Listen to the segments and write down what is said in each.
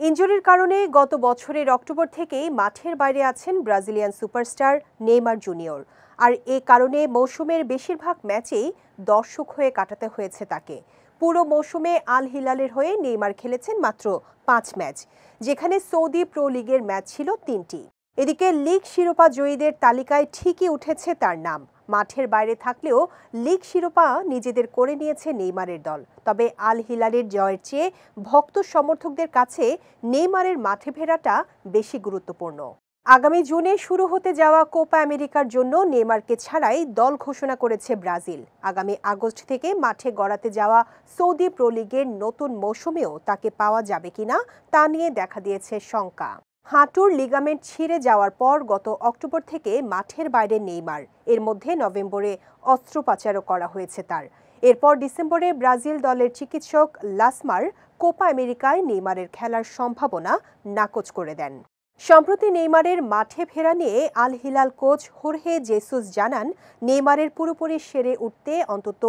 ইনজুরির কারণে গত বছরের অক্টোবর থেকেই মাঠের বাইরে আছেন ব্রাজিলিয়ান সুপারস্টার নেইমার জুনিয়র। আর এ কারণে মৌসুমের বেশিরভাগ ম্যাচেই দর্শক হয়ে কাটাতে হয়েছে তাকে। পুরো মৌসুমে আল হিলালের হয়ে নেইমার খেলেছেন মাত্র 5 ম্যাচ, যেখানে সৌদি প্রো লিগের ম্যাচ ছিল 3টি। এদিকে লিগ শিরোপা জয়ীদের তালিকায় ঠিকই উঠেছে তার নাম। মাঠের বাইরে থাকলেও লিগ শিরোপা নিজেদের করে নিয়েছে নেইমারের দল। তবে আল হিলালের জয়ের চেয়ে ভক্ত সমর্থকদের কাছে নেইমারের মাঠে ফেরাটা বেশি গুরুত্বপূর্ণ। আগামী জুনে শুরু হতে যাওয়া কোপা আমেরিকার জন্য নেইমারকে ছাড়াই দল ঘোষণা করেছে ব্রাজিল। আগামী আগস্ট থেকে মাঠে গড়াতে যাওয়া সৌদি প্রো লিগের নতুন মৌসুমেও তাকে পাওয়া যাবে কিনা তা নিয়ে দেখা দিয়েছে শঙ্কা। হাঁটুর লিগামেন্ট ছিঁড়ে যাওয়ার পর গত অক্টোবর থেকে মাঠের বাইরে নেইমার। এর মধ্যে নভেম্বরে অস্ত্রোপচারও করা হয়েছে তার। এরপর ডিসেম্বরে ব্রাজিল দলের চিকিৎসক লাসমার কোপা আমেরিকায় নেইমারের খেলার সম্ভাবনা নাকচ করে দেন। সম্প্রতি নেইমারের মাঠে ফেরা নিয়ে আল হিলাল কোচ হোর্হে জেসুস জানান, নেইমারের পুরোপুরি সেরে উঠতে অন্তত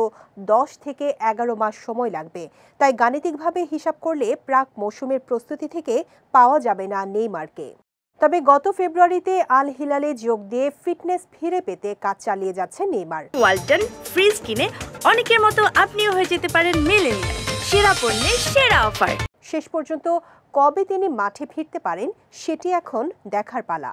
10 থেকে 11 মাস সময় লাগবে। তাই গাণিতিকভাবে হিসাব করলে প্রাক মৌসুমের প্রস্তুতি থেকে পাওয়া যাবে না নেইমারকে। তবে গত ফেব্রুয়ারিতে আল হিলালে যোগ দিয়ে ফিটনেস ফিরে পেতে কাজ চালিয়ে যাচ্ছে নেইমার। ওয়ালটন ফ্রিজ কিনে অনেকের মতো আপনিও হয়ে যেতে পারেন মিলেনিয়াল। সেরা পণ্যের সেরা অফার। শেষ পর্যন্ত কবে তিনি মাঠে ফিরতে পারেন সেটি এখন দেখার পালা।